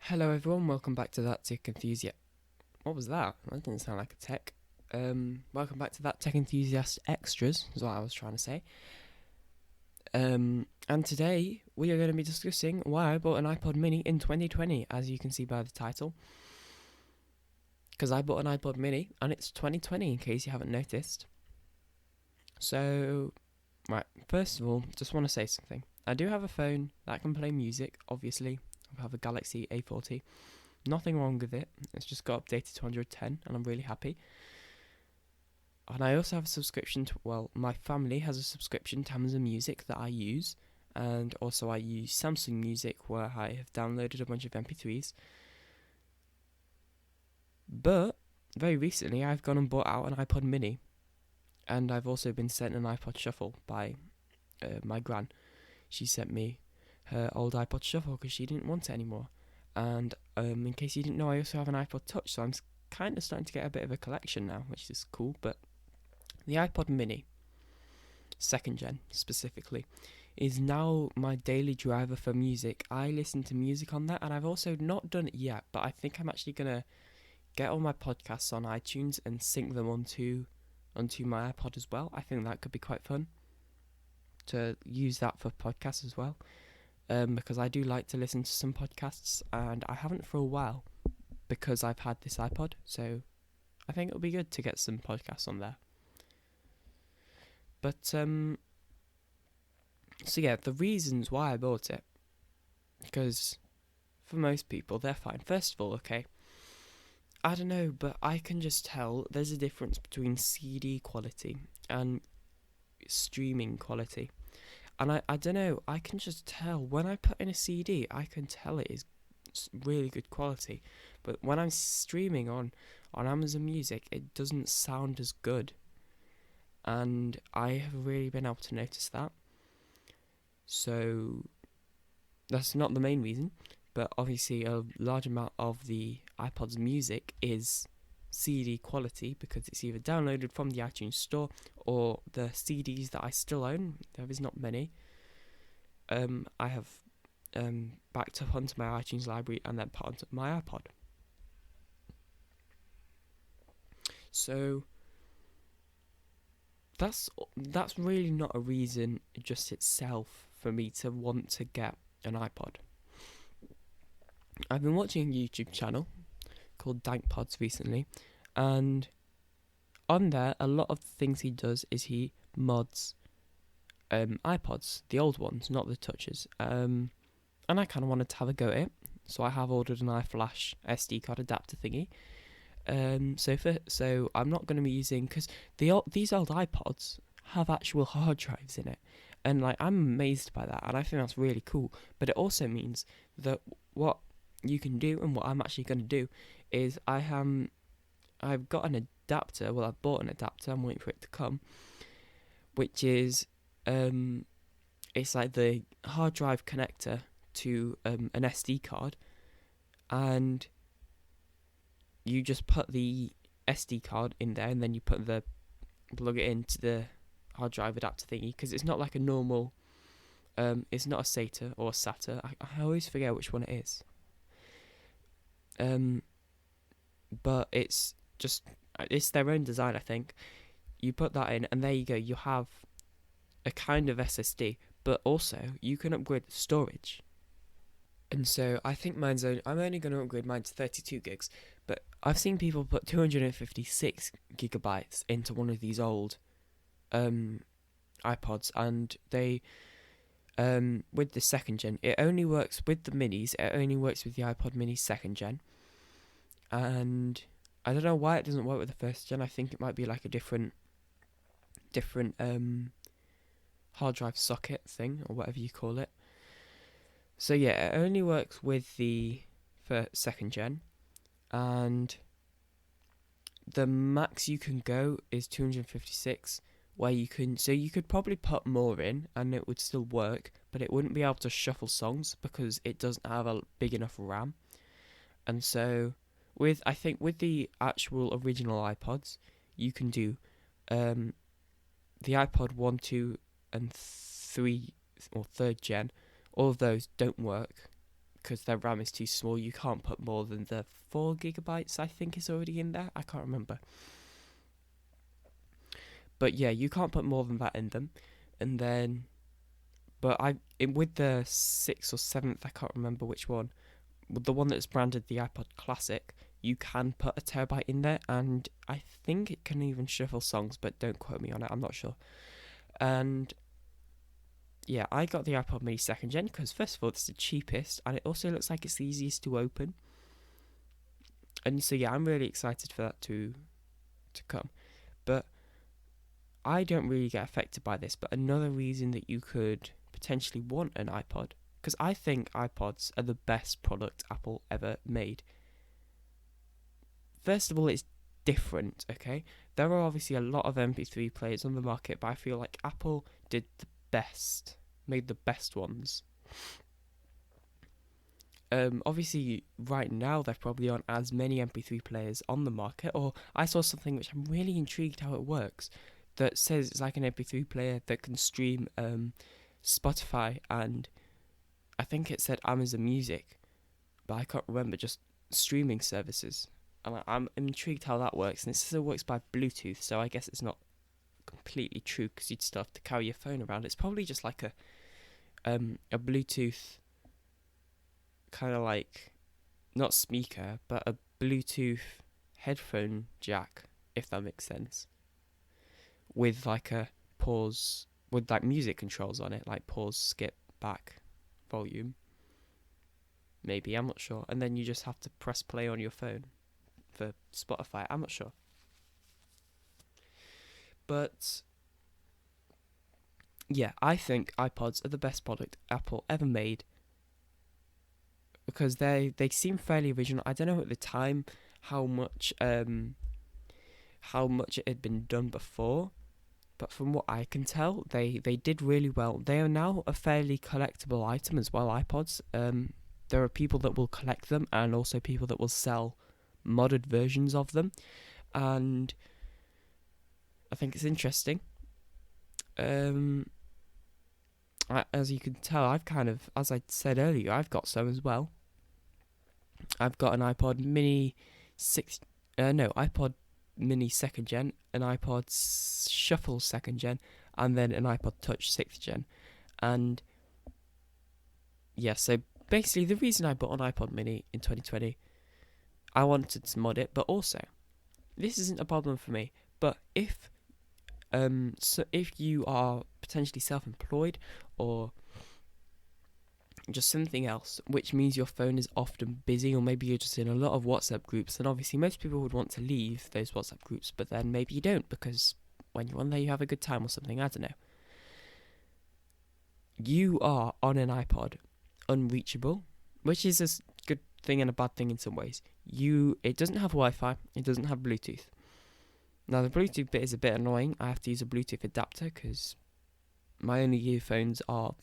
Hello everyone, welcome back to That Tech Enthusiast. What was that? That didn't sound like a tech. Welcome back to That Tech Enthusiast Extras, is what I was trying to say. And today we are going to be discussing why I bought an iPod mini in 2020, as you can see by the title. Because I bought an iPod mini and it's 2020 in case you haven't noticed. So, right, first of all, just want to say something. I do have a phone that can play music, obviously. I have a Galaxy A40. Nothing wrong with it. It's just got updated to 110 and I'm really happy. And I also have a subscription to, my family has a subscription to Amazon Music that I use. And also I use Samsung Music where I have downloaded a bunch of MP3s. But very recently I've gone and bought out an iPod mini. And I've also been sent an iPod Shuffle by my gran. She sent me her old iPod Shuffle because she didn't want it anymore. And in case you didn't know, I also have an iPod Touch, so I'm kind of starting to get a bit of a collection now, which is cool. But the iPod mini, second gen specifically, is now my daily driver for music. I listen to music on that, and I've also not done it yet, but I think I'm actually going to get all my podcasts on iTunes and sync them onto my iPod as well. I think that could be quite fun to use that for podcasts as well. Because I do like to listen to some podcasts, and I haven't for a while because I've had this iPod, so I think it'll be good to get some podcasts on there. But, so yeah, the reasons why I bought it, because for most people, they're fine. First of all, okay, I don't know, but I can just tell there's a difference between CD quality and streaming quality. And I don't know, I can just tell when I put in a CD, I can tell it is really good quality. But when I'm streaming on Amazon Music, it doesn't sound as good. And I have really been able to notice that. So that's not the main reason, but obviously a large amount of the iPod's music is CD quality because it's either downloaded from the iTunes store or the CDs that I still own. There is not many. I have backed up onto my iTunes library and then put onto my iPod. So that's really not a reason just itself for me to want to get an iPod. I've been watching a YouTube channel called Dank Pods recently, and on there, a lot of the things he does is he mods iPods, the old ones, not the touches. And I kind of wanted to have a go at it, so I have ordered an iFlash SD card adapter thingy. So I'm not going to be using, because these old iPods have actual hard drives in it, and like I'm amazed by that, and I think that's really cool. But it also means that what you can do, and what I'm actually going to do, is I've got an adapter. Well, I've bought an adapter. I'm waiting for it to come, which is it's like the hard drive connector to an SD card, and you just put the SD card in there, and then you plug it into the hard drive adapter thingy, because it's not like a normal, it's not a SATA or a SATA. I always forget which one it is. But it's their own design, I think. You put that in, and there you go. You have a kind of SSD, but also you can upgrade the storage. And so I think I'm only going to upgrade mine to 32 gigs, but I've seen people put 256 gigabytes into one of these old iPods, and they, with the second gen, it only works with the minis, it only works with the iPod mini second gen, and I don't know why it doesn't work with the first gen. I think it might be like a different hard drive socket thing, or whatever you call it. So yeah, it only works with the second gen, and the max you can go is 256, where you could probably put more in and it would still work, but it wouldn't be able to shuffle songs because it doesn't have a big enough RAM. And so with the actual original iPods, you can do the iPod 1, 2 and 3 or third gen. All of those don't work because their RAM is too small. You can't put more than the 4 gigabytes, I think, is already in there. I can't remember. But yeah, you can't put more than that in them. And then, but with the 6th or 7th, I can't remember which one, with the one that's branded the iPod Classic, you can put a terabyte in there, and I think it can even shuffle songs, but don't quote me on it, I'm not sure. And yeah, I got the iPod Mini 2nd Gen because, first of all, it's the cheapest, and it also looks like it's the easiest to open. And so yeah, I'm really excited for that to come. But I don't really get affected by this, but another reason that you could potentially want an iPod, because I think iPods are the best product Apple ever made. First of all, it's different, okay? There are obviously a lot of MP3 players on the market, but I feel like Apple did the best, made the best ones. Obviously, right now, there probably aren't as many MP3 players on the market, or I saw something which I'm really intrigued how it works, that says it's like an MP3 player that can stream Spotify and I think it said Amazon Music, but I can't remember, just streaming services. And I'm intrigued how that works, and it still works by Bluetooth, so I guess it's not completely true because you'd still have to carry your phone around. It's probably just like a Bluetooth kind of like, not speaker, but a Bluetooth headphone jack, if that makes sense, with like a pause, with like music controls on it, like pause, skip, back, volume, maybe, I'm not sure. And then you just have to press play on your phone for Spotify, I'm not sure. But yeah, I think iPods are the best product Apple ever made, because they seem fairly original. I don't know at the time how much it had been done before, but from what I can tell, they did really well. They are now a fairly collectible item as well, iPods. There are people that will collect them, and also people that will sell modded versions of them, and I think it's interesting. As you can tell, I've kind of, as I said earlier, I've got some as well. I've got an iPod Mini iPod Mini 2nd Gen, an iPod Shuffle 2nd Gen, and then an iPod Touch 6th Gen. And yeah, so basically the reason I bought an iPod Mini in 2020, I wanted to mod it, but also, this isn't a problem for me, but if you are potentially self-employed or just something else, which means your phone is often busy, or maybe you're just in a lot of WhatsApp groups, then obviously most people would want to leave those WhatsApp groups, but then maybe you don't, because when you're on there you have a good time or something, I don't know. You are on an iPod unreachable, which is a good thing and a bad thing in some ways. It doesn't have Wi-Fi, it doesn't have Bluetooth. Now the Bluetooth bit is a bit annoying. I have to use a Bluetooth adapter because my only earphones are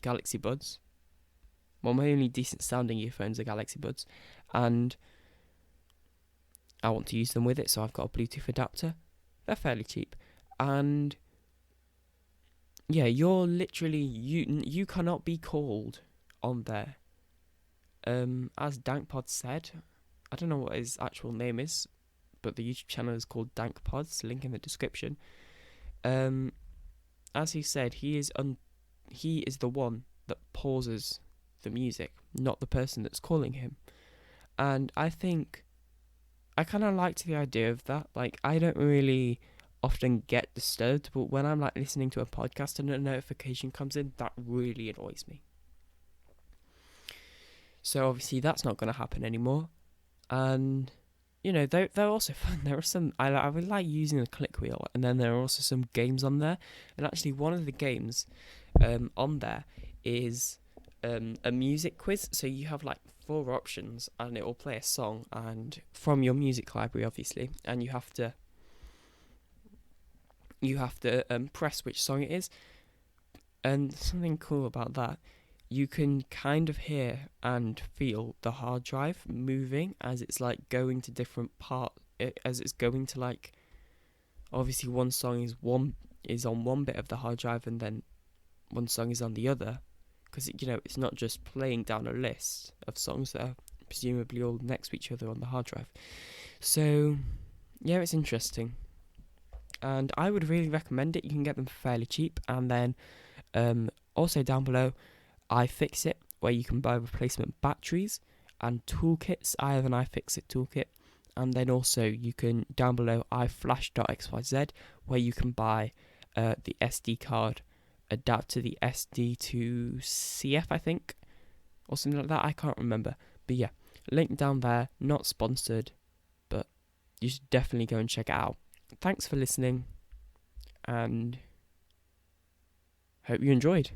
Galaxy Buds. Well, my only decent sounding earphones are Galaxy Buds, and I want to use them with it, so I've got a Bluetooth adapter. They're fairly cheap, and yeah, you're literally, you cannot be called on there. As DankPod said, I don't know what his actual name is, but the YouTube channel is called DankPods, link in the description. As he said, he is the one that pauses the music, not the person that's calling him. And I think I kind of liked the idea of that. Like, I don't really often get disturbed, but when I'm like listening to a podcast and a notification comes in, that really annoys me. So obviously that's not going to happen anymore. And you know, they're also fun. There are some, I really like using the click wheel, and then there are also some games on there. And actually, one of the games on there is a music quiz. So you have like 4 options, and it will play a song, and from your music library, obviously, and you have to press which song it is. And something cool about that, you can kind of hear and feel the hard drive moving as it's like going to different as it's going to, like, obviously one song is on one bit of the hard drive and then one song is on the other, because it's not just playing down a list of songs that are presumably all next to each other on the hard drive. So yeah, it's interesting, and I would really recommend it. You can get them fairly cheap, and then also down below, iFixit, where you can buy replacement batteries and toolkits. I have an iFixit toolkit. And then also you can, down below, iFlash.xyz, where you can buy the SD card, adapt to the SD to CF, I think, or something like that. I can't remember. But yeah, link down there, not sponsored, but you should definitely go and check it out. Thanks for listening, and hope you enjoyed.